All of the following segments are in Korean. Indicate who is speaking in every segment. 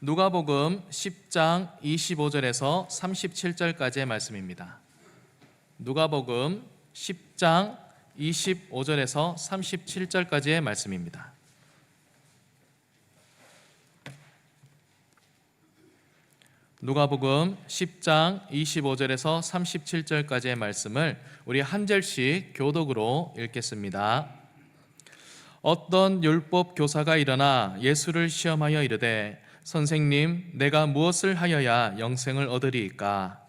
Speaker 1: 누가복음 10장 25절에서 37절까지의 말씀입니다. 누가복음 10장 25절에서 37절까지의 말씀입니다. 누가복음 10장 25절에서 37절까지의 말씀을 우리 한 절씩 교독으로 읽겠습니다. 어떤 율법 교사가 일어나 예수를 시험하여 이르되 선생님, 내가 무엇을 하여야 영생을 얻으리이까?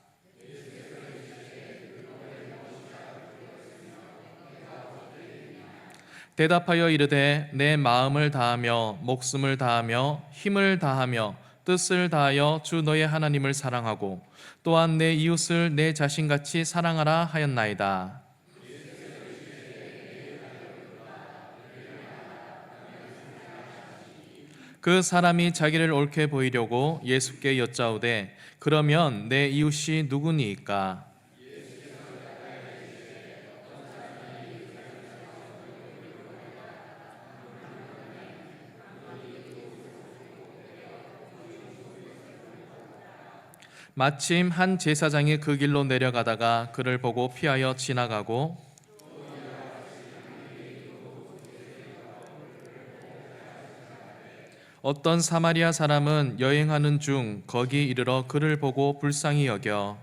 Speaker 1: 대답하여 이르되 내 마음을 다하며 목숨을 다하며 힘을 다하며 뜻을 다하여 주 너의 하나님을 사랑하고 또한 내 이웃을 내 자신같이 사랑하라 하였나이다. 그 사람이 자기를 옳게 보이려고 예수께 여짜오되 그러면 내 이웃이 누구니이까? 마침 한 제사장이 그 길로 내려가다가 그를 보고 피하여 지나가고 어떤 사마리아 사람은 여행하는 중 거기 이르러 그를 보고 불쌍히 여겨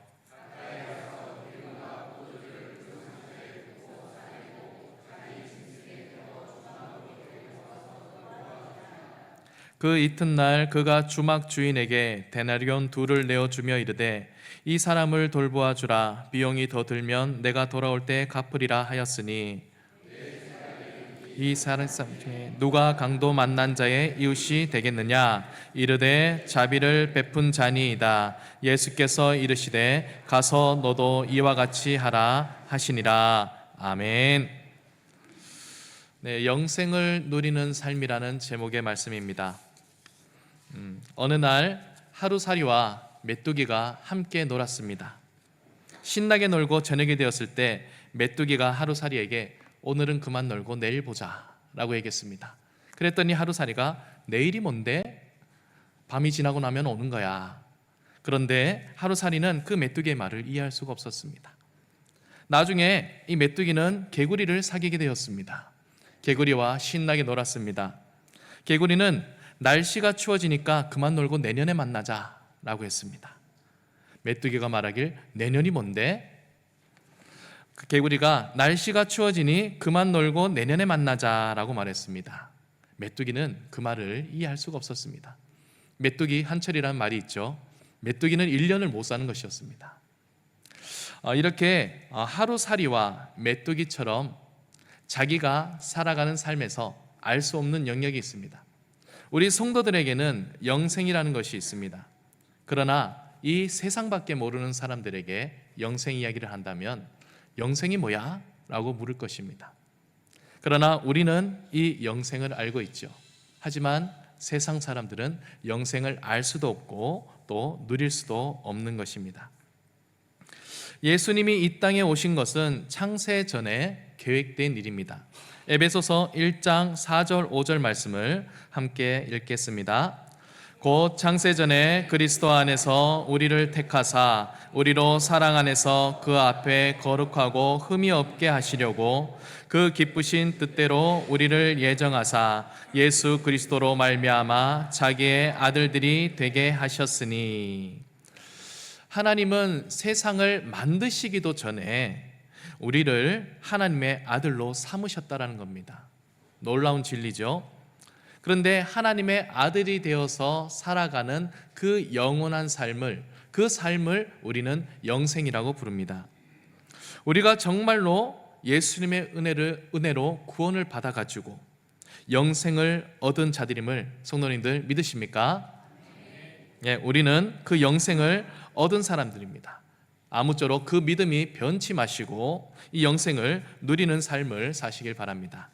Speaker 1: 그 이튿날 그가 주막 주인에게 데나리온 2를 내어주며 이르되 이 사람을 돌보아 주라. 비용이 더 들면 내가 돌아올 때 갚으리라 하였으니 이 사람 중에 누가 강도 만난 자의 이웃이 되겠느냐? 이르되 자비를 베푼 자니이다. 예수께서 이르시되 가서 너도 이와 같이 하라 하시니라. 아멘. 네, 영생을 누리는 삶이라는 제목의 말씀입니다. 어느 날 하루살이와 메뚜기가 함께 놀았습니다. 신나게 놀고 저녁이 되었을 때 메뚜기가 하루살이에게 오늘은 그만 놀고 내일 보자 라고 얘기했습니다. 그랬더니 하루살이가 내일이 뭔데? 밤이 지나고 나면 오는 거야. 그런데 하루살이는 그 메뚜기의 말을 이해할 수가 없었습니다. 나중에 이 메뚜기는 개구리를 사귀게 되었습니다. 개구리와 신나게 놀았습니다. 개구리는 날씨가 추워지니까 그만 놀고 내년에 만나자 라고 했습니다. 메뚜기가 말하길 내년이 뭔데? 그 개구리가 날씨가 추워지니 그만 놀고 내년에 만나자라고 말했습니다. 메뚜기는 그 말을 이해할 수가 없었습니다. 메뚜기 한철이라는 말이 있죠. 메뚜기는 1년을 못 사는 것이었습니다. 이렇게 하루살이와 메뚜기처럼 자기가 살아가는 삶에서 알 수 없는 영역이 있습니다. 우리 성도들에게는 영생이라는 것이 있습니다. 그러나 이 세상밖에 모르는 사람들에게 영생 이야기를 한다면 영생이 뭐야? 라고 물을 것입니다. 그러나 우리는 이 영생을 알고 있죠. 하지만 세상 사람들은 영생을 알 수도 없고 또 누릴 수도 없는 것입니다. 예수님이 이 땅에 오신 것은 창세 전에 계획된 일입니다. 에베소서 1장 4절 5절 말씀을 함께 읽겠습니다. 곧 창세전에 그리스도 안에서 우리를 택하사 우리로 사랑 안에서 그 앞에 거룩하고 흠이 없게 하시려고 그 기쁘신 뜻대로 우리를 예정하사 예수 그리스도로 말미암아 자기의 아들들이 되게 하셨으니. 하나님은 세상을 만드시기도 전에 우리를 하나님의 아들로 삼으셨다라는 겁니다. 놀라운 진리죠. 그런데 하나님의 아들이 되어서 살아가는 그 영원한 삶을, 그 삶을 우리는 영생이라고 부릅니다. 우리가 정말로 예수님의 은혜로 구원을 받아가지고 영생을 얻은 자들임을 성도님들 믿으십니까? 예, 우리는 그 영생을 얻은 사람들입니다. 아무쪼록 그 믿음이 변치 마시고 이 영생을 누리는 삶을 사시길 바랍니다.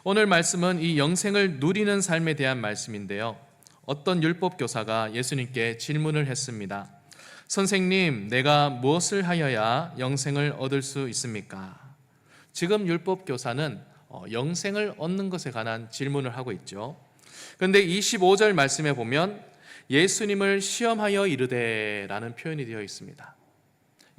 Speaker 1: 오늘 말씀은 이 영생을 누리는 삶에 대한 말씀인데요. 어떤 율법 교사가 예수님께 질문을 했습니다. 선생님, 내가 무엇을 하여야 영생을 얻을 수 있습니까? 지금 율법 교사는 영생을 얻는 것에 관한 질문을 하고 있죠. 그런데 25절 말씀에 보면 예수님을 시험하여 이르되 라는 표현이 되어 있습니다.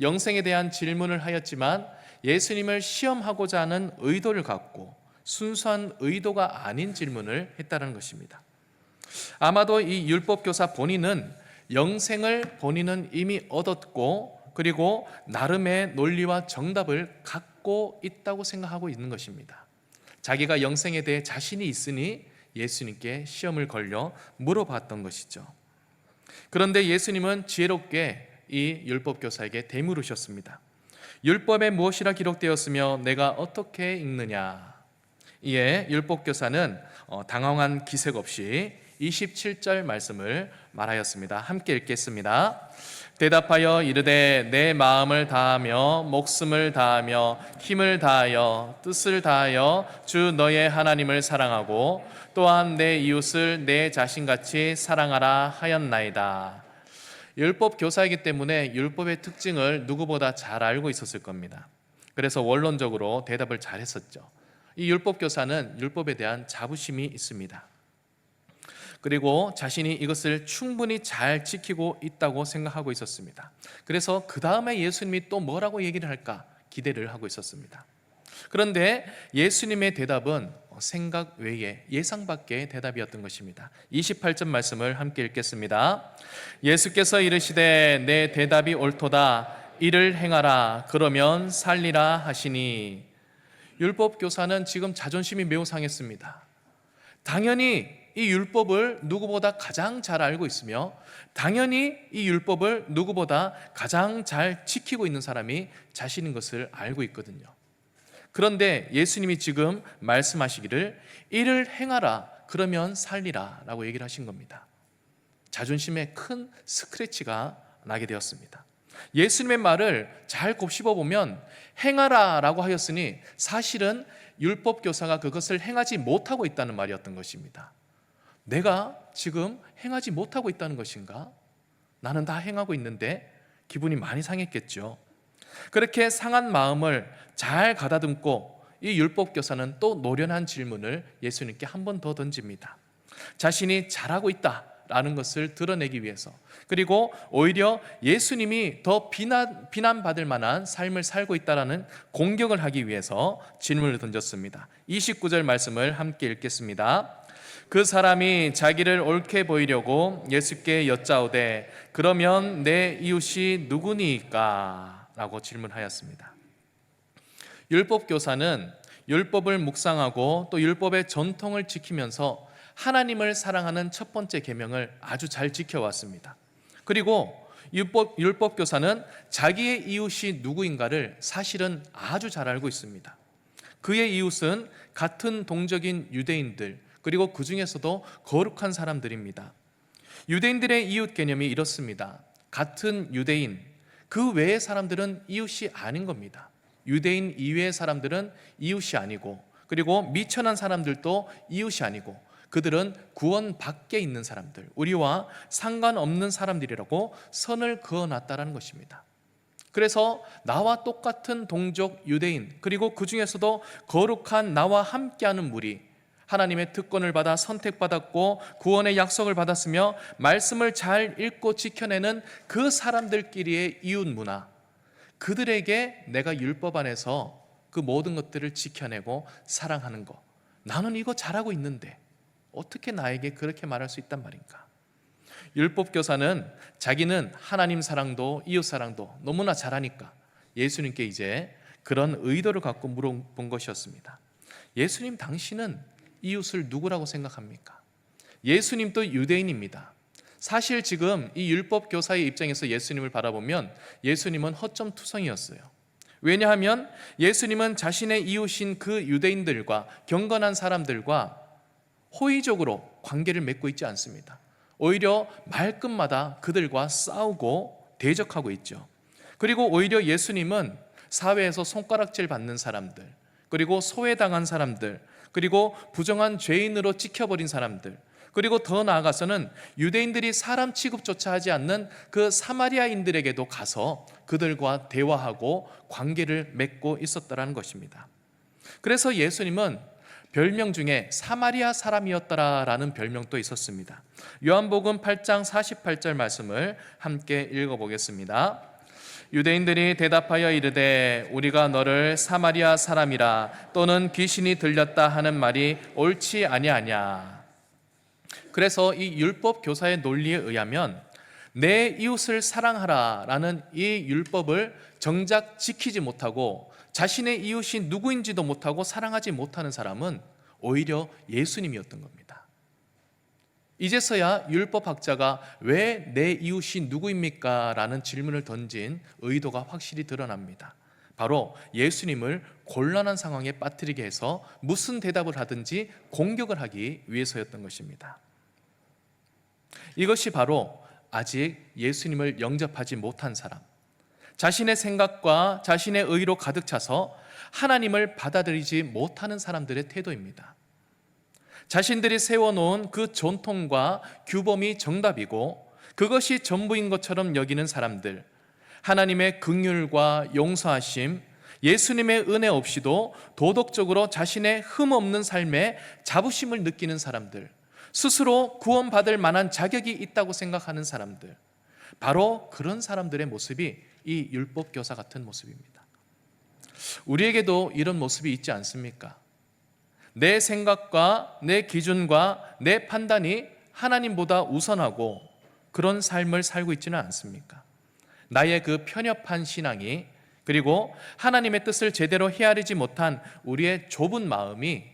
Speaker 1: 영생에 대한 질문을 하였지만 예수님을 시험하고자 하는 의도를 갖고 순수한 의도가 아닌 질문을 했다는 것입니다. 아마도 이 율법교사 본인은 영생을 본인은 이미 얻었고 그리고 나름의 논리와 정답을 갖고 있다고 생각하고 있는 것입니다. 자기가 영생에 대해 자신이 있으니 예수님께 시험을 걸려 물어봤던 것이죠. 그런데 예수님은 지혜롭게 이 율법교사에게 되물으셨습니다. 율법에 무엇이라 기록되었으며 내가 어떻게 읽느냐? 이에 율법교사는 당황한 기색 없이 27절 말씀을 말하였습니다. 함께 읽겠습니다. 대답하여 이르되 내 마음을 다하며 목숨을 다하며 힘을 다하여 뜻을 다하여 주 너의 하나님을 사랑하고 또한 내 이웃을 내 자신같이 사랑하라 하였나이다. 율법 교사이기 때문에 율법의 특징을 누구보다 잘 알고 있었을 겁니다. 그래서 원론적으로 대답을 잘했었죠. 이 율법 교사는 율법에 대한 자부심이 있습니다. 그리고 자신이 이것을 충분히 잘 지키고 있다고 생각하고 있었습니다. 그래서 그 다음에 예수님이 또 뭐라고 얘기를 할까 기대를 하고 있었습니다. 그런데 예수님의 대답은 생각 외에 예상 밖의 대답이었던 것입니다. 28절 말씀을 함께 읽겠습니다. 예수께서 이르시되 내 대답이 옳도다. 이를 행하라. 그러면 살리라 하시니. 율법교사는 지금 자존심이 매우 상했습니다. 당연히 이 율법을 누구보다 가장 잘 알고 있으며 당연히 이 율법을 누구보다 가장 잘 지키고 있는 사람이 자신인 것을 알고 있거든요. 그런데 예수님이 지금 말씀하시기를 이를 행하라 그러면 살리라 라고 얘기를 하신 겁니다. 자존심에 큰 스크래치가 나게 되었습니다. 예수님의 말을 잘 곱씹어 보면 행하라 라고 하였으니 사실은 율법교사가 그것을 행하지 못하고 있다는 말이었던 것입니다. 내가 지금 행하지 못하고 있다는 것인가? 나는 다 행하고 있는데 기분이 많이 상했겠죠. 그렇게 상한 마음을 잘 가다듬고 이 율법교사는 또 노련한 질문을 예수님께 한 번 더 던집니다. 자신이 잘하고 있다라는 것을 드러내기 위해서, 그리고 오히려 예수님이 더 비난받을 만한 삶을 살고 있다라는 공격을 하기 위해서 질문을 던졌습니다. 29절 말씀을 함께 읽겠습니다. 그 사람이 자기를 옳게 보이려고 예수께 여짜오되 그러면 내 이웃이 누구니까? 라고 질문하였습니다. 율법교사는 율법을 묵상하고 또 율법의 전통을 지키면서 하나님을 사랑하는 첫 번째 계명을 아주 잘 지켜왔습니다. 그리고 율법교사는 자기의 이웃이 누구인가를 사실은 아주 잘 알고 있습니다. 그의 이웃은 같은 동족인 유대인들, 그리고 그 중에서도 거룩한 사람들입니다. 유대인들의 이웃 개념이 이렇습니다. 같은 유대인, 그 외의 사람들은 이웃이 아닌 겁니다. 유대인 이외의 사람들은 이웃이 아니고, 그리고 미천한 사람들도 이웃이 아니고, 그들은 구원 밖에 있는 사람들, 우리와 상관없는 사람들이라고 선을 그어놨다는 것입니다. 그래서 나와 똑같은 동족 유대인, 그리고 그 중에서도 거룩한 나와 함께하는 무리, 하나님의 특권을 받아 선택받았고 구원의 약속을 받았으며 말씀을 잘 읽고 지켜내는 그 사람들끼리의 이웃 문화, 그들에게 내가 율법 안에서 그 모든 것들을 지켜내고 사랑하는 것, 나는 이거 잘하고 있는데 어떻게 나에게 그렇게 말할 수 있단 말인가? 율법교사는 자기는 하나님 사랑도 이웃 사랑도 너무나 잘하니까 예수님께 이제 그런 의도를 갖고 물어본 것이었습니다. 예수님, 당신은 이웃을 누구라고 생각합니까? 예수님도 유대인입니다. 사실 지금 이 율법교사의 입장에서 예수님을 바라보면 예수님은 허점투성이었어요. 왜냐하면 예수님은 자신의 이웃인 그 유대인들과 경건한 사람들과 호의적으로 관계를 맺고 있지 않습니다. 오히려 말끝마다 그들과 싸우고 대적하고 있죠. 그리고 오히려 예수님은 사회에서 손가락질 받는 사람들, 그리고 소외당한 사람들, 그리고 부정한 죄인으로 찍혀버린 사람들, 그리고 더 나아가서는 유대인들이 사람 취급조차 하지 않는 그 사마리아인들에게도 가서 그들과 대화하고 관계를 맺고 있었다는 것입니다. 그래서 예수님은 별명 중에 사마리아 사람이었더라라는 별명도 있었습니다. 요한복음 8장 48절 말씀을 함께 읽어보겠습니다. 유대인들이 대답하여 이르되 우리가 너를 사마리아 사람이라 또는 귀신이 들렸다 하는 말이 옳지 아니하냐. 그래서 이 율법 교사의 논리에 의하면 내 이웃을 사랑하라라는 이 율법을 정작 지키지 못하고 자신의 이웃이 누구인지도 못하고 사랑하지 못하는 사람은 오히려 예수님이었던 겁니다. 이제서야 율법학자가 왜 내 이웃이 누구입니까? 라는 질문을 던진 의도가 확실히 드러납니다. 바로 예수님을 곤란한 상황에 빠뜨리게 해서 무슨 대답을 하든지 공격을 하기 위해서였던 것입니다. 이것이 바로 아직 예수님을 영접하지 못한 사람, 자신의 생각과 자신의 의로 가득 차서 하나님을 받아들이지 못하는 사람들의 태도입니다. 자신들이 세워놓은 그 전통과 규범이 정답이고 그것이 전부인 것처럼 여기는 사람들, 하나님의 긍휼과 용서하심, 예수님의 은혜 없이도 도덕적으로 자신의 흠없는 삶에 자부심을 느끼는 사람들, 스스로 구원받을 만한 자격이 있다고 생각하는 사람들, 바로 그런 사람들의 모습이 이 율법교사 같은 모습입니다. 우리에게도 이런 모습이 있지 않습니까? 내 생각과 내 기준과 내 판단이 하나님보다 우선하고 그런 삶을 살고 있지는 않습니까? 나의 그 편협한 신앙이, 그리고 하나님의 뜻을 제대로 헤아리지 못한 우리의 좁은 마음이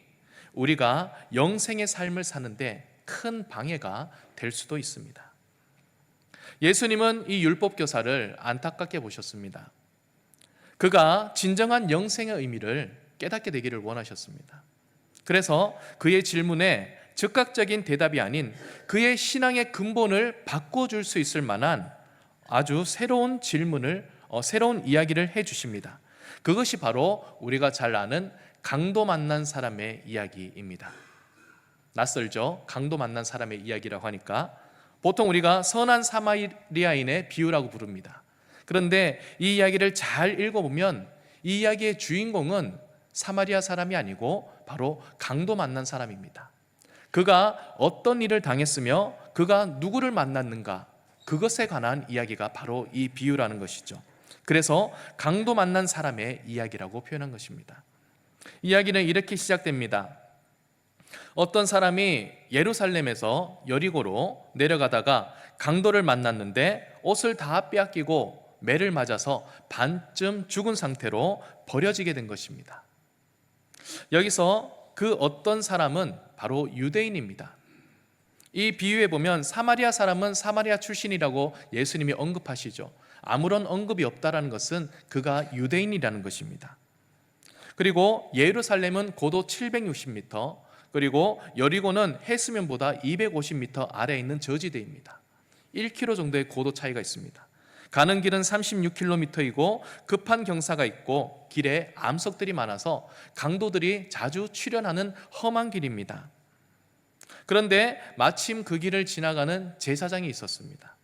Speaker 1: 우리가 영생의 삶을 사는데 큰 방해가 될 수도 있습니다. 예수님은 이 율법교사를 안타깝게 보셨습니다. 그가 진정한 영생의 의미를 깨닫게 되기를 원하셨습니다. 그래서 그의 질문에 즉각적인 대답이 아닌 그의 신앙의 근본을 바꿔줄 수 있을 만한 아주 새로운 질문을, 새로운 이야기를 해주십니다. 그것이 바로 우리가 잘 아는 강도 만난 사람의 이야기입니다. 낯설죠? 강도 만난 사람의 이야기라고 하니까 보통 우리가 선한 사마리아인의 비유라고 부릅니다. 그런데 이 이야기를 잘 읽어보면 이 이야기의 주인공은 사마리아 사람이 아니고 바로 강도 만난 사람입니다. 그가 어떤 일을 당했으며 그가 누구를 만났는가, 그것에 관한 이야기가 바로 이 비유라는 것이죠. 그래서 강도 만난 사람의 이야기라고 표현한 것입니다. 이야기는 이렇게 시작됩니다. 어떤 사람이 예루살렘에서 여리고로 내려가다가 강도를 만났는데 옷을 다 빼앗기고 매를 맞아서 반쯤 죽은 상태로 버려지게 된 것입니다. 여기서 그 어떤 사람은 바로 유대인입니다. 이 비유에 보면 사마리아 사람은 사마리아 출신이라고 예수님이 언급하시죠. 아무런 언급이 없다라는 것은 그가 유대인이라는 것입니다. 그리고 예루살렘은 고도 760m, 그리고 여리고는 해수면보다 250m 아래에 있는 저지대입니다. 1km 정도의 고도 차이가 있습니다. 가는 길은 36km이고 급한 경사가 있고 길에 암석들이 많아서 강도들이 자주 출현하는 험한 길입니다. 그런데 마침 그 길을 지나가는 제사장이 있었습니다.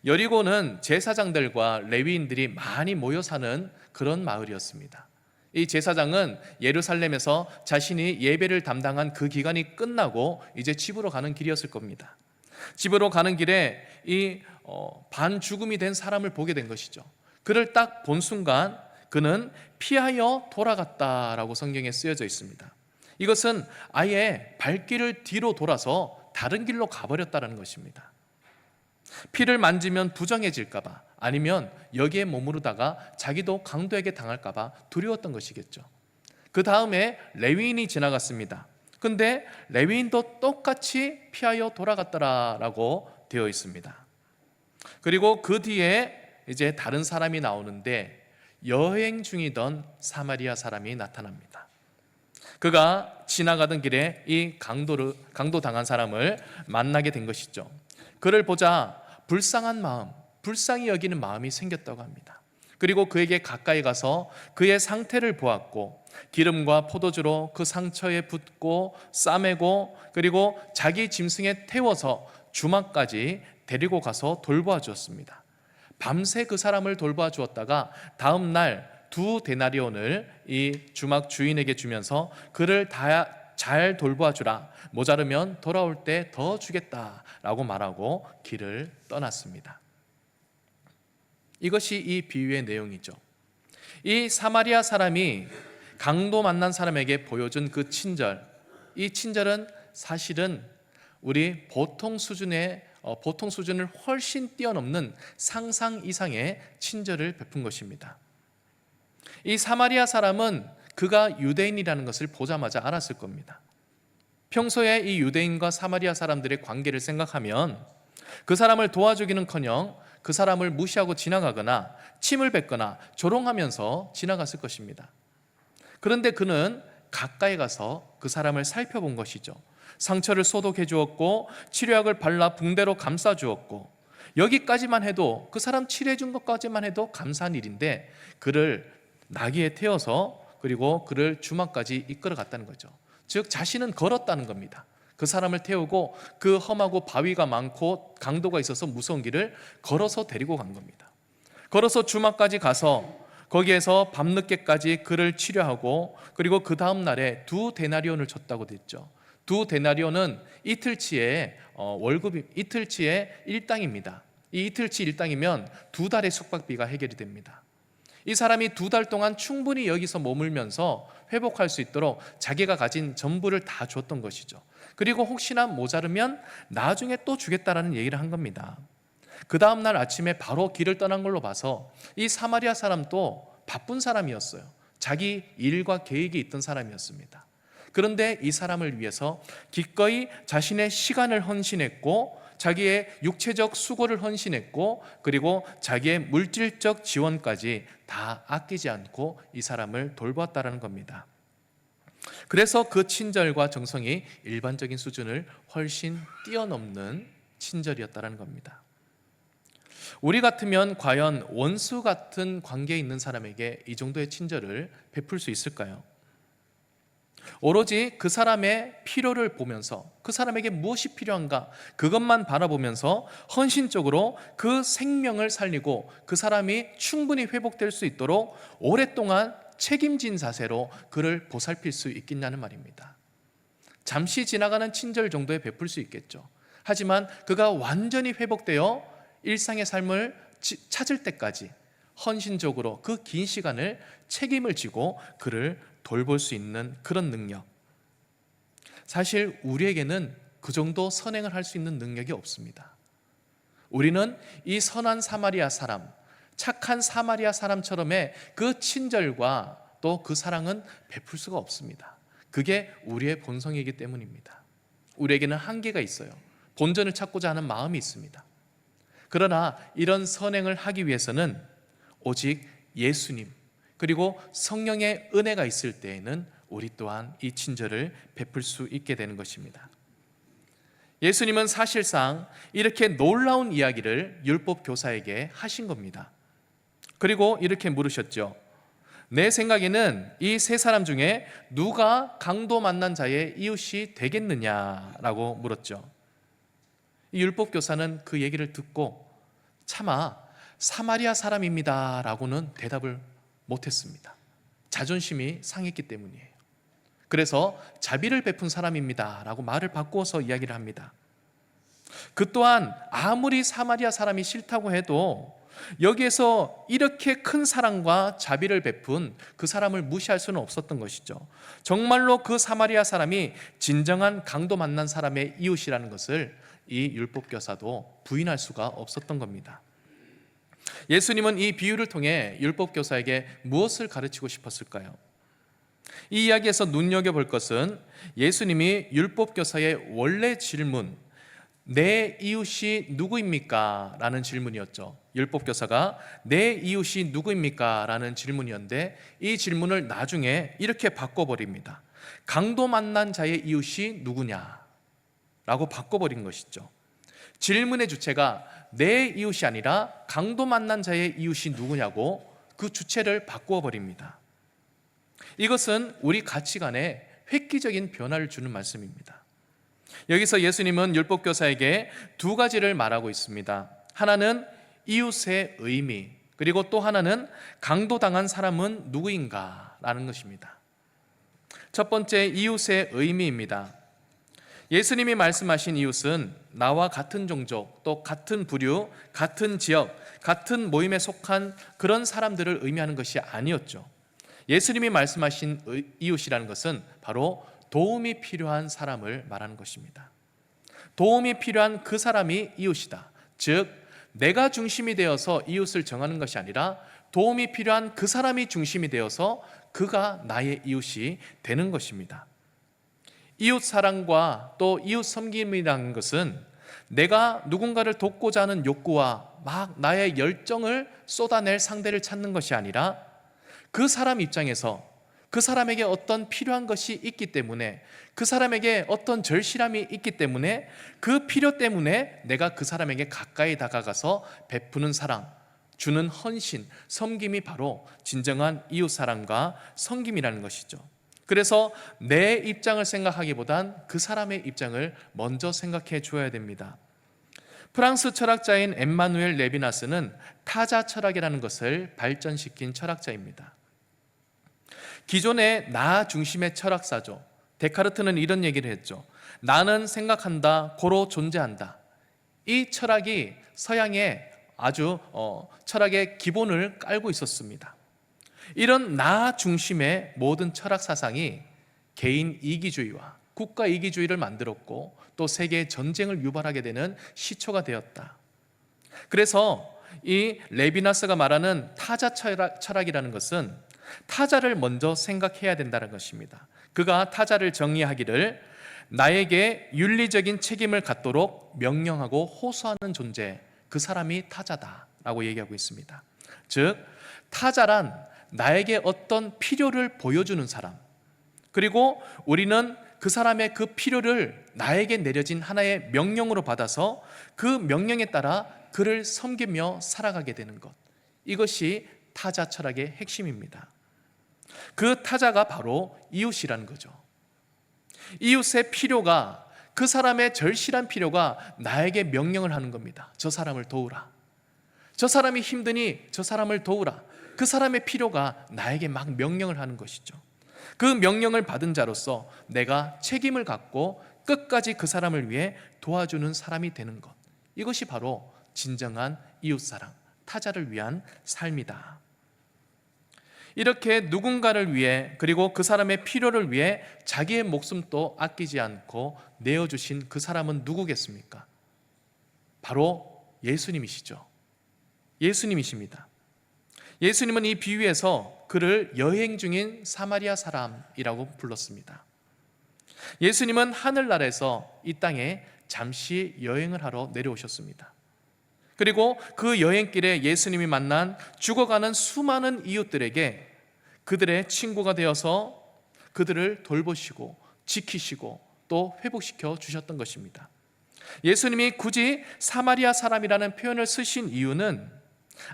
Speaker 1: 여리고는 제사장들과 레위인들이 많이 모여 사는 그런 마을이었습니다. 이 제사장은 예루살렘에서 자신이 예배를 담당한 그 기간이 끝나고 이제 집으로 가는 길이었을 겁니다. 집으로 가는 길에 이 반죽음이 된 사람을 보게 된 것이죠. 그를 딱 본 순간 그는 피하여 돌아갔다라고 성경에 쓰여져 있습니다. 이것은 아예 발길을 뒤로 돌아서 다른 길로 가버렸다는 것입니다. 피를 만지면 부정해질까 봐, 아니면 여기에 머무르다가 자기도 강도에게 당할까 봐 두려웠던 것이겠죠. 그 다음에 레위인이 지나갔습니다. 근데 레위인도 똑같이 피하여 돌아갔더라라고 되어 있습니다. 그리고 그 뒤에 이제 다른 사람이 나오는데 여행 중이던 사마리아 사람이 나타납니다. 그가 지나가던 길에 이 강도 당한 사람을 만나게 된 것이죠. 그를 보자 불쌍한 마음, 불쌍히 여기는 마음이 생겼다고 합니다. 그리고 그에게 가까이 가서 그의 상태를 보았고 기름과 포도주로 그 상처에 붓고 싸매고 그리고 자기 짐승에 태워서 주막까지 데리고 가서 돌보아 주었습니다. 밤새 그 사람을 돌보아 주었다가 다음 날 두 데나리온을 이 주막 주인에게 주면서 그를 다 잘 돌보아 주라. 모자르면 돌아올 때 더 주겠다라고 말하고 길을 떠났습니다. 이것이 이 비유의 내용이죠. 이 사마리아 사람이 강도 만난 사람에게 보여준 그 친절, 이 친절은 사실은 우리 보통 수준을 훨씬 뛰어넘는 상상 이상의 친절을 베푼 것입니다. 이 사마리아 사람은 그가 유대인이라는 것을 보자마자 알았을 겁니다. 평소에 이 유대인과 사마리아 사람들의 관계를 생각하면 그 사람을 도와주기는커녕 그 사람을 무시하고 지나가거나 침을 뱉거나 조롱하면서 지나갔을 것입니다. 그런데 그는 가까이 가서 그 사람을 살펴본 것이죠. 상처를 소독해 주었고 치료약을 발라 붕대로 감싸 주었고, 여기까지만 해도, 그 사람 치료해 준 것까지만 해도 감사한 일인데, 그를 나귀에 태워서 그리고 그를 주막까지 이끌어 갔다는 거죠. 즉 자신은 걸었다는 겁니다. 그 사람을 태우고 그 험하고 바위가 많고 강도가 있어서 무서운 길을 걸어서 데리고 간 겁니다. 걸어서 주막까지 가서 거기에서 밤늦게까지 그를 치료하고, 그리고 그 다음 날에 두 데나리온을 줬다고 됐죠. 두 데나리온은 이틀치의 월급이, 이틀치의 일당입니다. 이 이틀치 일당이면 두 달의 숙박비가 해결이 됩니다. 이 사람이 두 달 동안 충분히 여기서 머물면서 회복할 수 있도록 자기가 가진 전부를 다 줬던 것이죠. 그리고 혹시나 모자르면 나중에 또 주겠다라는 얘기를 한 겁니다. 그 다음 날 아침에 바로 길을 떠난 걸로 봐서 이 사마리아 사람도 바쁜 사람이었어요. 자기 일과 계획이 있던 사람이었습니다. 그런데 이 사람을 위해서 기꺼이 자신의 시간을 헌신했고, 자기의 육체적 수고를 헌신했고, 그리고 자기의 물질적 지원까지 다 아끼지 않고 이 사람을 돌보았다는 겁니다. 그래서 그 친절과 정성이 일반적인 수준을 훨씬 뛰어넘는 친절이었다는 겁니다. 우리 같으면 과연 원수 같은 관계에 있는 사람에게 이 정도의 친절을 베풀 수 있을까요? 오로지 그 사람의 필요를 보면서, 그 사람에게 무엇이 필요한가 그것만 바라보면서 헌신적으로 그 생명을 살리고 그 사람이 충분히 회복될 수 있도록 오랫동안 책임진 자세로 그를 보살필 수 있겠냐는 말입니다. 잠시 지나가는 친절 정도에 베풀 수 있겠죠. 하지만 그가 완전히 회복되어 일상의 삶을 찾을 때까지 헌신적으로 그 긴 시간을 책임을 지고 그를 돌볼 수 있는 그런 능력, 사실 우리에게는 그 정도 선행을 할 수 있는 능력이 없습니다. 우리는 이 선한 사마리아 사람, 착한 사마리아 사람처럼의 그 친절과 또 그 사랑은 베풀 수가 없습니다. 그게 우리의 본성이기 때문입니다. 우리에게는 한계가 있어요. 본전을 찾고자 하는 마음이 있습니다. 그러나 이런 선행을 하기 위해서는 오직 예수님 그리고 성령의 은혜가 있을 때에는 우리 또한 이 친절을 베풀 수 있게 되는 것입니다. 예수님은 사실상 이렇게 놀라운 이야기를 율법 교사에게 하신 겁니다. 그리고 이렇게 물으셨죠. 내 생각에는 이 세 사람 중에 누가 강도 만난 자의 이웃이 되겠느냐라고 물었죠. 이 율법 교사는 그 얘기를 듣고 차마 사마리아 사람입니다 라고는 대답을 못했습니다. 자존심이 상했기 때문이에요. 그래서 자비를 베푼 사람입니다 라고 말을 바꾸어서 이야기를 합니다. 그 또한 아무리 사마리아 사람이 싫다고 해도 여기에서 이렇게 큰 사랑과 자비를 베푼 그 사람을 무시할 수는 없었던 것이죠. 정말로 그 사마리아 사람이 진정한 강도 만난 사람의 이웃이라는 것을 이 율법교사도 부인할 수가 없었던 겁니다. 예수님은 이 비유를 통해 율법교사에게 무엇을 가르치고 싶었을까요? 이 이야기에서 눈여겨볼 것은 예수님이 율법교사의 원래 질문, 내 이웃이 누구입니까? 라는 질문이었죠. 율법교사가 내 이웃이 누구입니까? 라는 질문이었는데 이 질문을 나중에 이렇게 바꿔버립니다. 강도 만난 자의 이웃이 누구냐? 라고 바꿔버린 것이죠. 질문의 주체가 내 이웃이 아니라 강도 만난 자의 이웃이 누구냐고 그 주체를 바꾸어 버립니다. 이것은 우리 가치관에 획기적인 변화를 주는 말씀입니다. 여기서 예수님은 율법교사에게 두 가지를 말하고 있습니다. 하나는 이웃의 의미, 그리고 또 하나는 강도당한 사람은 누구인가 라는 것입니다. 첫 번째, 이웃의 의미입니다. 예수님이 말씀하신 이웃은 나와 같은 종족, 또 같은 부류, 같은 지역, 같은 모임에 속한 그런 사람들을 의미하는 것이 아니었죠. 예수님이 말씀하신 이웃이라는 것은 바로 도움이 필요한 사람을 말하는 것입니다. 도움이 필요한 그 사람이 이웃이다. 즉, 내가 중심이 되어서 이웃을 정하는 것이 아니라 도움이 필요한 그 사람이 중심이 되어서 그가 나의 이웃이 되는 것입니다. 이웃 사랑과 또 이웃 섬김이라는 것은 내가 누군가를 돕고자 하는 욕구와 막 나의 열정을 쏟아낼 상대를 찾는 것이 아니라 그 사람 입장에서 그 사람에게 어떤 필요한 것이 있기 때문에, 그 사람에게 어떤 절실함이 있기 때문에, 그 필요 때문에 내가 그 사람에게 가까이 다가가서 베푸는 사랑, 주는 헌신, 섬김이 바로 진정한 이웃사랑과 섬김이라는 것이죠. 그래서 내 입장을 생각하기보단 그 사람의 입장을 먼저 생각해 줘야 됩니다. 프랑스 철학자인 엠마누엘 레비나스는 타자 철학이라는 것을 발전시킨 철학자입니다. 기존의 나 중심의 철학사죠. 데카르트는 이런 얘기를 했죠. 나는 생각한다, 고로 존재한다. 이 철학이 서양의 아주 철학의 기본을 깔고 있었습니다. 이런 나 중심의 모든 철학 사상이 개인 이기주의와 국가 이기주의를 만들었고 또 세계 전쟁을 유발하게 되는 시초가 되었다. 그래서 이 레비나스가 말하는 타자 철학이라는 것은 타자를 먼저 생각해야 된다는 것입니다. 그가 타자를 정의하기를 나에게 윤리적인 책임을 갖도록 명령하고 호소하는 존재, 그 사람이 타자다라고 얘기하고 있습니다. 즉, 타자란 나에게 어떤 필요를 보여주는 사람, 그리고 우리는 그 사람의 그 필요를 나에게 내려진 하나의 명령으로 받아서 그 명령에 따라 그를 섬기며 살아가게 되는 것, 이것이 타자 철학의 핵심입니다. 그 타자가 바로 이웃이라는 거죠. 이웃의 필요가, 그 사람의 절실한 필요가 나에게 명령을 하는 겁니다. 저 사람을 도우라. 저 사람이 힘드니 저 사람을 도우라. 그 사람의 필요가 나에게 막 명령을 하는 것이죠. 그 명령을 받은 자로서 내가 책임을 갖고 끝까지 그 사람을 위해 도와주는 사람이 되는 것, 이것이 바로 진정한 이웃사랑, 타자를 위한 삶이다. 이렇게 누군가를 위해, 그리고 그 사람의 필요를 위해 자기의 목숨도 아끼지 않고 내어주신 그 사람은 누구겠습니까? 바로 예수님이시죠. 예수님이십니다. 예수님은 이 비유에서 그를 여행 중인 사마리아 사람이라고 불렀습니다. 예수님은 하늘나라에서 이 땅에 잠시 여행을 하러 내려오셨습니다. 그리고 그 여행길에 예수님이 만난 죽어가는 수많은 이웃들에게 그들의 친구가 되어서 그들을 돌보시고 지키시고 또 회복시켜 주셨던 것입니다. 예수님이 굳이 사마리아 사람이라는 표현을 쓰신 이유는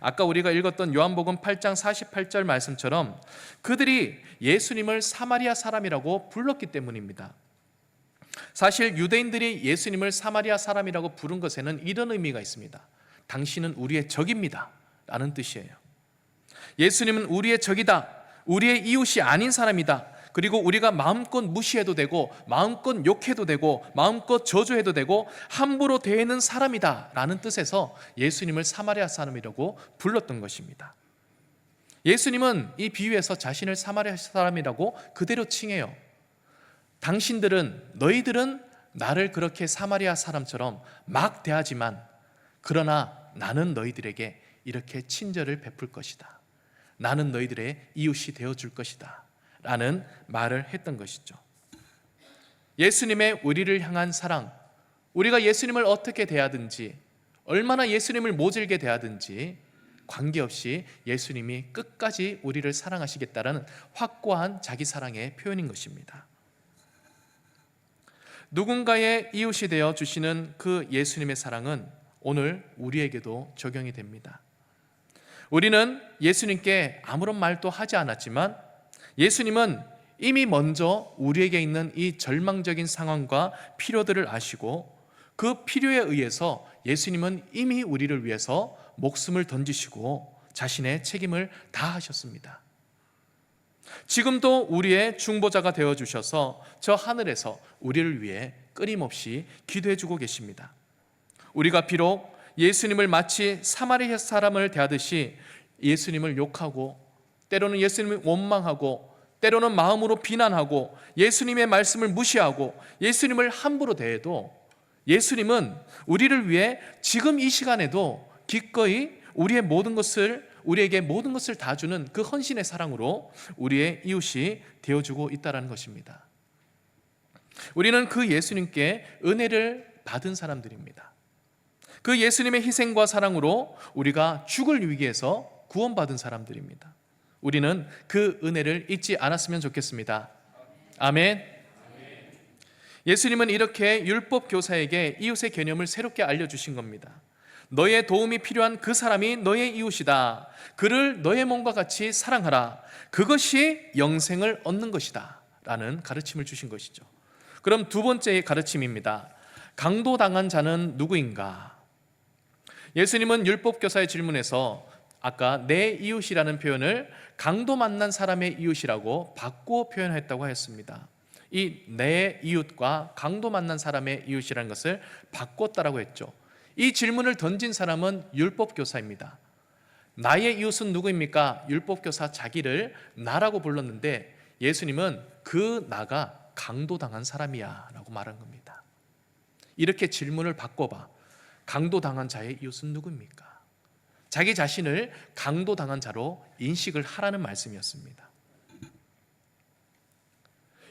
Speaker 1: 아까 우리가 읽었던 요한복음 8장 48절 말씀처럼 그들이 예수님을 사마리아 사람이라고 불렀기 때문입니다. 사실 유대인들이 예수님을 사마리아 사람이라고 부른 것에는 이런 의미가 있습니다. 당신은 우리의 적입니다 라는 뜻이에요. 예수님은 우리의 적이다, 우리의 이웃이 아닌 사람이다, 그리고 우리가 마음껏 무시해도 되고 마음껏 욕해도 되고 마음껏 저주해도 되고 함부로 대하는 사람이다 라는 뜻에서 예수님을 사마리아 사람이라고 불렀던 것입니다. 예수님은 이 비유에서 자신을 사마리아 사람이라고 그대로 칭해요. 너희들은 나를 그렇게 사마리아 사람처럼 막 대하지만 그러나 나는 너희들에게 이렇게 친절을 베풀 것이다. 나는 너희들의 이웃이 되어줄 것이다 라는 말을 했던 것이죠. 예수님의 우리를 향한 사랑, 우리가 예수님을 어떻게 대하든지, 얼마나 예수님을 모질게 대하든지 관계없이 예수님이 끝까지 우리를 사랑하시겠다는 확고한 자기 사랑의 표현인 것입니다. 누군가의 이웃이 되어 주시는 그 예수님의 사랑은 오늘 우리에게도 적용이 됩니다. 우리는 예수님께 아무런 말도 하지 않았지만 예수님은 이미 먼저 우리에게 있는 이 절망적인 상황과 필요들을 아시고 그 필요에 의해서 예수님은 이미 우리를 위해서 목숨을 던지시고 자신의 책임을 다하셨습니다. 지금도 우리의 중보자가 되어주셔서 저 하늘에서 우리를 위해 끊임없이 기도해주고 계십니다. 우리가 비록 예수님을 마치 사마리아 사람을 대하듯이 예수님을 욕하고, 때로는 예수님을 원망하고, 때로는 마음으로 비난하고, 예수님의 말씀을 무시하고, 예수님을 함부로 대해도 예수님은 우리를 위해 지금 이 시간에도 기꺼이 우리에게 모든 것을 다 주는 그 헌신의 사랑으로 우리의 이웃이 되어주고 있다는 것입니다. 우리는 그 예수님께 은혜를 받은 사람들입니다. 그 예수님의 희생과 사랑으로 우리가 죽을 위기에서 구원받은 사람들입니다. 우리는 그 은혜를 잊지 않았으면 좋겠습니다. 아멘. 예수님은 이렇게 율법 교사에게 이웃의 개념을 새롭게 알려주신 겁니다. 너의 도움이 필요한 그 사람이 너의 이웃이다. 그를 너의 몸과 같이 사랑하라. 그것이 영생을 얻는 것이다 라는 가르침을 주신 것이죠. 그럼 두 번째 가르침입니다. 강도당한 자는 누구인가? 예수님은 율법교사의 질문에서 아까 내 이웃이라는 표현을 강도 만난 사람의 이웃이라고 바꾸어 표현했다고 하였습니다. 이 내 이웃과 강도 만난 사람의 이웃이라는 것을 바꿨다라고 했죠. 이 질문을 던진 사람은 율법교사입니다. 나의 이웃은 누구입니까? 율법교사 자기를 나라고 불렀는데 예수님은 그 나가 강도당한 사람이야 라고 말한 겁니다. 이렇게 질문을 바꿔봐. 강도당한 자의 이웃은 누구입니까? 자기 자신을 강도당한 자로 인식을 하라는 말씀이었습니다.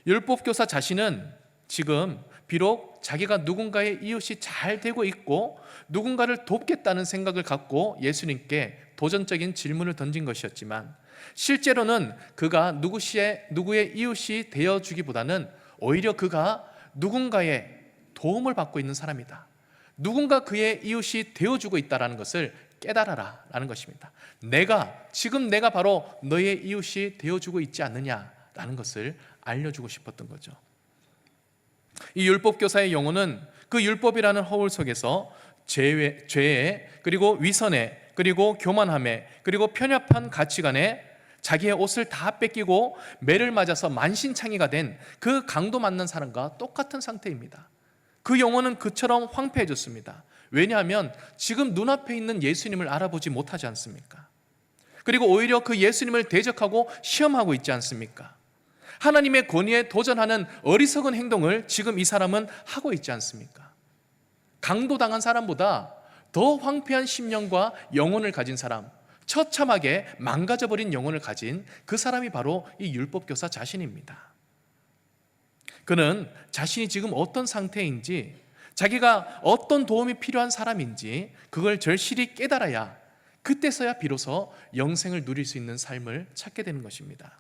Speaker 1: 율법교사 자신은 지금 비록 자기가 누군가의 이웃이 잘 되고 있고 누군가를 돕겠다는 생각을 갖고 예수님께 도전적인 질문을 던진 것이었지만 실제로는 그가 누구의 이웃이 되어주기보다는 오히려 그가 누군가의 도움을 받고 있는 사람이다. 누군가 그의 이웃이 되어주고 있다는 것을 깨달아라 라는 것입니다. 지금 내가 바로 너의 이웃이 되어주고 있지 않느냐라는 것을 알려주고 싶었던 거죠. 이 율법교사의 영혼은 그 율법이라는 허울 속에서 죄에 그리고 위선에 그리고 교만함에 그리고 편협한 가치관에 자기의 옷을 다 뺏기고 매를 맞아서 만신창이가 된 그 강도 만난 사람과 똑같은 상태입니다. 그 영혼은 그처럼 황폐해졌습니다. 왜냐하면 지금 눈앞에 있는 예수님을 알아보지 못하지 않습니까? 그리고 오히려 그 예수님을 대적하고 시험하고 있지 않습니까? 하나님의 권위에 도전하는 어리석은 행동을 지금 이 사람은 하고 있지 않습니까? 강도당한 사람보다 더 황폐한 심령과 영혼을 가진 사람, 처참하게 망가져버린 영혼을 가진 그 사람이 바로 이 율법교사 자신입니다. 그는 자신이 지금 어떤 상태인지, 자기가 어떤 도움이 필요한 사람인지 그걸 절실히 깨달아야 그때서야 비로소 영생을 누릴 수 있는 삶을 찾게 되는 것입니다.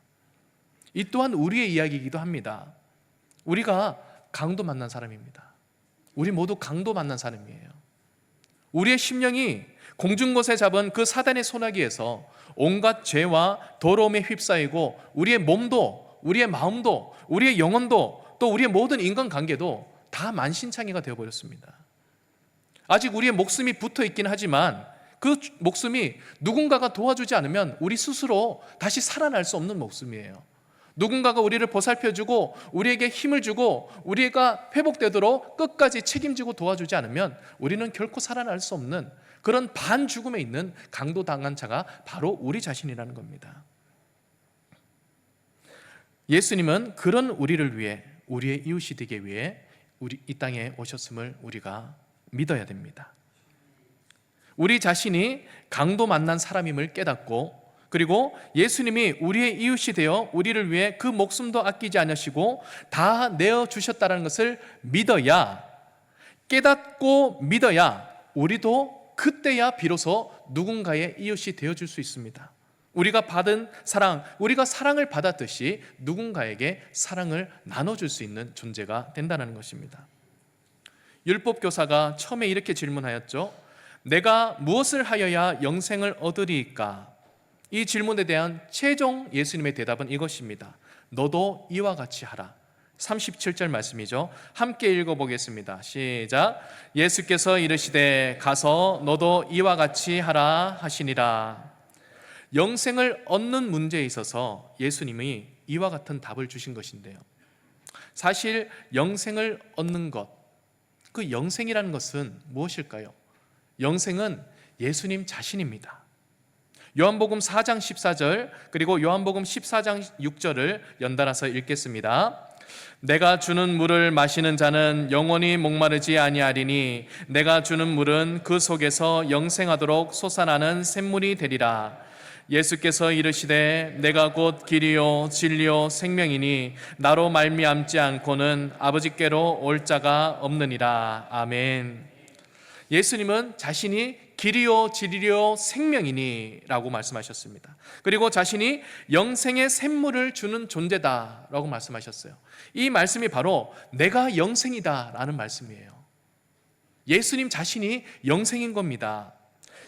Speaker 1: 이 또한 우리의 이야기이기도 합니다. 우리가 강도 만난 사람입니다. 우리 모두 강도 만난 사람이에요. 우리의 심령이 공중곳에 잡은 그 사단의 소나기에서 온갖 죄와 더러움에 휩싸이고 우리의 몸도, 우리의 마음도, 우리의 영혼도 또 우리의 모든 인간관계도 다 만신창이가 되어버렸습니다. 아직 우리의 목숨이 붙어있긴 하지만 그 목숨이 누군가가 도와주지 않으면 우리 스스로 다시 살아날 수 없는 목숨이에요. 누군가가 우리를 보살펴주고 우리에게 힘을 주고 우리가 회복되도록 끝까지 책임지고 도와주지 않으면 우리는 결코 살아날 수 없는 그런 반죽음에 있는 강도당한 자가 바로 우리 자신이라는 겁니다. 예수님은 그런 우리를 위해, 우리의 이웃이 되기 위해 이 땅에 오셨음을 우리가 믿어야 됩니다. 우리 자신이 강도 만난 사람임을 깨닫고, 그리고 예수님이 우리의 이웃이 되어 우리를 위해 그 목숨도 아끼지 않으시고 다 내어주셨다는 것을 믿어야, 깨닫고 믿어야 우리도 그때야 비로소 누군가의 이웃이 되어줄 수 있습니다. 우리가 받은 사랑, 우리가 사랑을 받았듯이 누군가에게 사랑을 나눠줄 수 있는 존재가 된다는 것입니다. 율법교사가 처음에 이렇게 질문하였죠. 내가 무엇을 하여야 영생을 얻으리이까? 이 질문에 대한 최종 예수님의 대답은 이것입니다. 너도 이와 같이 하라. 37절 말씀이죠. 함께 읽어보겠습니다. 시작. 예수께서 이르시되 가서 너도 이와 같이 하라 하시니라. 영생을 얻는 문제에 있어서 예수님이 이와 같은 답을 주신 것인데요. 사실 영생을 얻는 것, 그 영생이라는 것은 무엇일까요? 영생은 예수님 자신입니다. 요한복음 4장 14절 그리고 요한복음 14장 6절을 연달아서 읽겠습니다. 내가 주는 물을 마시는 자는 영원히 목마르지 아니하리니 내가 주는 물은 그 속에서 영생하도록 솟아나는 샘물이 되리라. 예수께서 이르시되 내가 곧 길이요 진리요 생명이니 나로 말미암지 않고는 아버지께로 올 자가 없느니라. 아멘. 예수님은 자신이 길이요 진리요 생명이니 라고 말씀하셨습니다. 그리고 자신이 영생의 샘물을 주는 존재다 라고 말씀하셨어요. 이 말씀이 바로 내가 영생이다 라는 말씀이에요. 예수님 자신이 영생인 겁니다.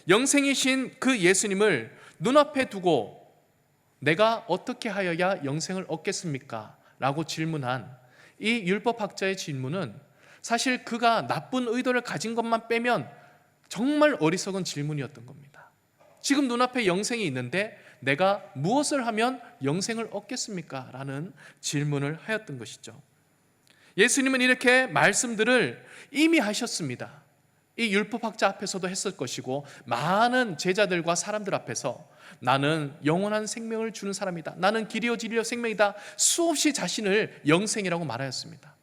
Speaker 1: 영생이신 그 예수님을 눈앞에 두고 내가 어떻게 하여야 영생을 얻겠습니까? 라고 질문한 이 율법학자의 질문은 사실 그가 나쁜 의도를 가진 것만 빼면 정말 어리석은 질문이었던 겁니다. 지금 눈앞에 영생이 있는데 내가 무엇을 하면 영생을 얻겠습니까? 라는 질문을 하였던 것이죠. 예수님은 이렇게 말씀들을 이미 하셨습니다. 이 율법학자 앞에서도 했을 것이고 많은 제자들과 사람들 앞에서 나는 영원한 생명을 주는 사람이다, 나는 길이요 진리요 생명이다, 수없이 자신을 영생이라고 말하였습니다.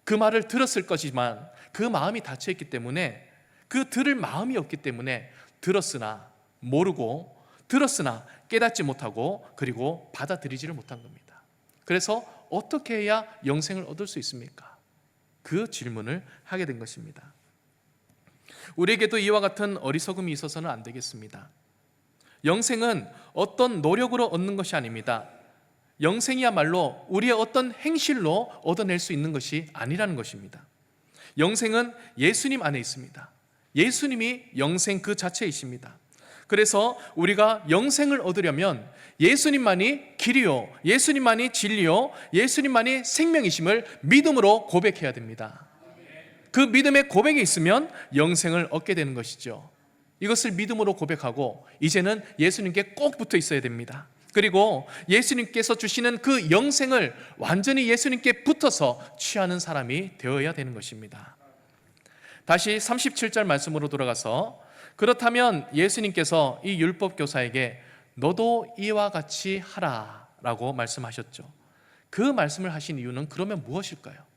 Speaker 1: 그 말을 들었을 것이지만 그 마음이 닫혀있기 때문에, 그 들을 마음이 없기 때문에 들었으나 모르고, 들었으나 깨닫지 못하고, 그리고 받아들이지를 못한 겁니다. 그래서 어떻게 해야 영생을 얻을 수 있습니까? 그 질문을 하게 된 것입니다. 우리에게도 이와 같은 어리석음이 있어서는 안 되겠습니다. 영생은 어떤 노력으로 얻는 것이 아닙니다. 영생이야말로 우리의 어떤 행실로 얻어낼 수 있는 것이 아니라는 것입니다. 영생은 예수님 안에 있습니다. 예수님이 영생 그 자체이십니다. 그래서 우리가 영생을 얻으려면 예수님만이 길이요, 예수님만이 진리요, 예수님만이 생명이심을 믿음으로 고백해야 됩니다. 그 믿음의 고백이 있으면 영생을 얻게 되는 것이죠. 이것을 믿음으로 고백하고 이제는 예수님께 꼭 붙어 있어야 됩니다. 그리고 예수님께서 주시는 그 영생을 완전히 예수님께 붙어서 취하는 사람이 되어야 되는 것입니다. 다시 37절 말씀으로 돌아가서, 그렇다면 예수님께서 이 율법교사에게 너도 이와 같이 하라 라고 말씀하셨죠. 그 말씀을 하신 이유는 그러면 무엇일까요?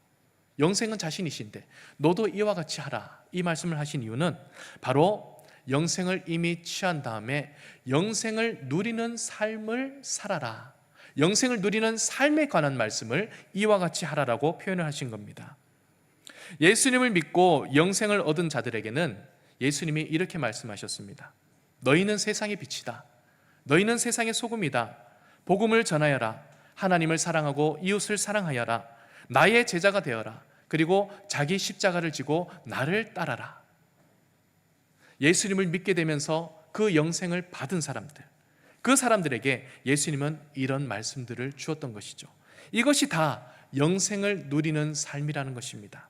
Speaker 1: 영생은 자신이신데 너도 이와 같이 하라, 이 말씀을 하신 이유는 바로 영생을 이미 취한 다음에 영생을 누리는 삶을 살아라, 영생을 누리는 삶에 관한 말씀을 이와 같이 하라라고 표현을 하신 겁니다. 예수님을 믿고 영생을 얻은 자들에게는 예수님이 이렇게 말씀하셨습니다. 너희는 세상의 빛이다. 너희는 세상의 소금이다. 복음을 전하여라. 하나님을 사랑하고 이웃을 사랑하여라. 나의 제자가 되어라. 그리고 자기 십자가를 지고 나를 따라라. 예수님을 믿게 되면서 그 영생을 받은 사람들, 그 사람들에게 예수님은 이런 말씀들을 주었던 것이죠. 이것이 다 영생을 누리는 삶이라는 것입니다.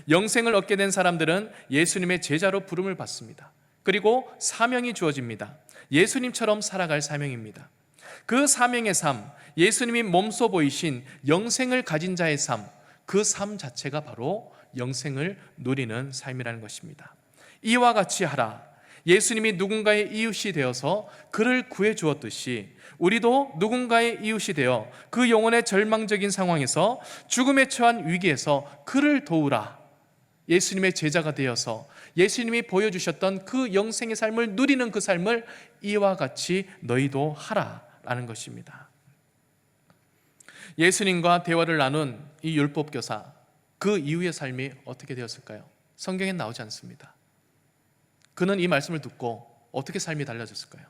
Speaker 1: 영생을 얻게 된 사람들은 예수님의 제자로 부름을 받습니다. 그리고 사명이 주어집니다. 예수님처럼 살아갈 사명입니다. 그 사명의 삶, 예수님이 몸소 보이신 영생을 가진 자의 삶, 그 삶 자체가 바로 영생을 누리는 삶이라는 것입니다. 이와 같이 하라. 예수님이 누군가의 이웃이 되어서 그를 구해 주었듯이 우리도 누군가의 이웃이 되어 그 영혼의 절망적인 상황에서 죽음에 처한 위기에서 그를 도우라. 예수님의 제자가 되어서 예수님이 보여주셨던 그 영생의 삶을 누리는 그 삶을 이와 같이 너희도 하라라는 것입니다. 예수님과 대화를 나눈 이 율법교사, 그 이후의 삶이 어떻게 되었을까요? 성경엔 나오지 않습니다. 그는 이 말씀을 듣고 어떻게 삶이 달라졌을까요?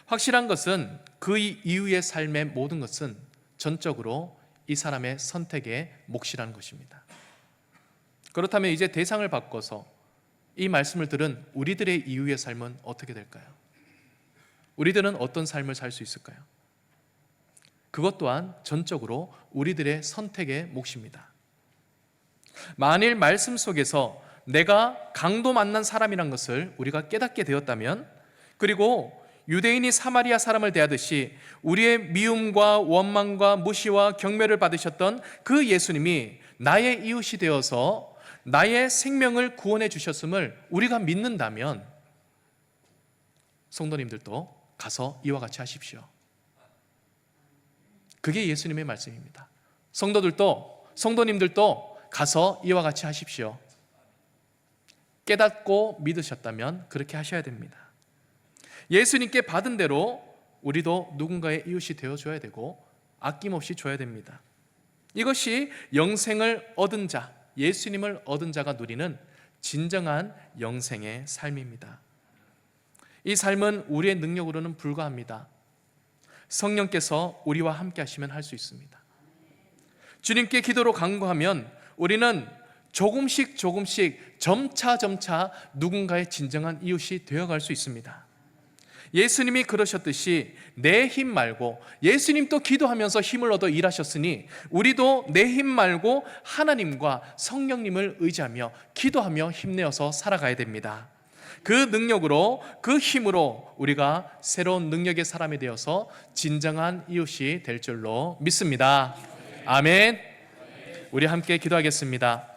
Speaker 1: 확실한 것은 그 이후의 삶의 모든 것은 전적으로 이 사람의 선택의 몫이라는 것입니다. 그렇다면 이제 대상을 바꿔서 이 말씀을 들은 우리들의 이후의 삶은 어떻게 될까요? 우리들은 어떤 삶을 살 수 있을까요? 그것 또한 전적으로 우리들의 선택의 몫입니다. 만일 말씀 속에서 내가 강도 만난 사람이란 것을 우리가 깨닫게 되었다면 그리고 유대인이 사마리아 사람을 대하듯이 우리의 미움과 원망과 무시와 경멸을 받으셨던 그 예수님이 나의 이웃이 되어서 나의 생명을 구원해 주셨음을 우리가 믿는다면 성도님들도 가서 이와 같이 하십시오. 그게 예수님의 말씀입니다. 성도님들도 가서 이와 같이 하십시오. 깨닫고 믿으셨다면 그렇게 하셔야 됩니다. 예수님께 받은 대로 우리도 누군가의 이웃이 되어줘야 되고 아낌없이 줘야 됩니다. 이것이 영생을 얻은 자, 예수님을 얻은 자가 누리는 진정한 영생의 삶입니다. 이 삶은 우리의 능력으로는 불가합니다. 성령께서 우리와 함께 하시면 할 수 있습니다. 주님께 기도로 간구하면 우리는 조금씩 점차 누군가의 진정한 이웃이 되어갈 수 있습니다. 예수님이 그러셨듯이 내 힘 말고, 예수님도 기도하면서 힘을 얻어 일하셨으니 우리도 내 힘 말고 하나님과 성령님을 의지하며 기도하며 힘내어서 살아가야 됩니다. 그 능력으로, 그 힘으로 우리가 새로운 능력의 사람이 되어서 진정한 이웃이 될 줄로 믿습니다. 아멘. 우리 함께 기도하겠습니다.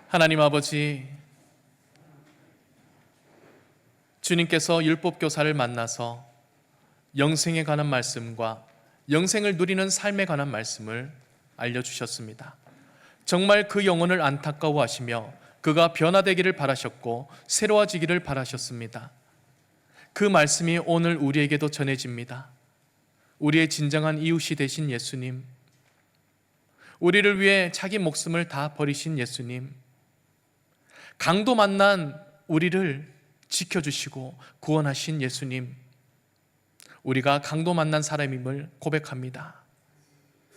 Speaker 1: 하나님 아버지, 주님께서 율법교사를 만나서 영생에 관한 말씀과 영생을 누리는 삶에 관한 말씀을 알려주셨습니다. 정말 그 영혼을 안타까워하시며 그가 변화되기를 바라셨고 새로워지기를 바라셨습니다. 그 말씀이 오늘 우리에게도 전해집니다. 우리의 진정한 이웃이 되신 예수님, 우리를 위해 자기 목숨을 다 버리신 예수님, 강도 만난 우리를 지켜주시고 구원하신 예수님, 우리가 강도 만난 사람임을 고백합니다.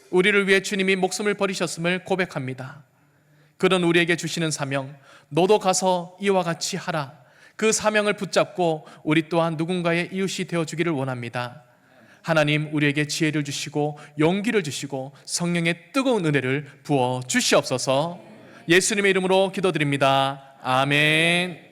Speaker 1: 우리를 위해 주님이 목숨을 버리셨음을 고백합니다. 그런 우리에게 주시는 사명, 너도 가서 이와 같이 하라. 그 사명을 붙잡고 우리 또한 누군가의 이웃이 되어주기를 원합니다. 하나님, 우리에게 지혜를 주시고 용기를 주시고 성령의 뜨거운 은혜를 부어 주시옵소서. 예수님의 이름으로 기도드립니다. 아멘.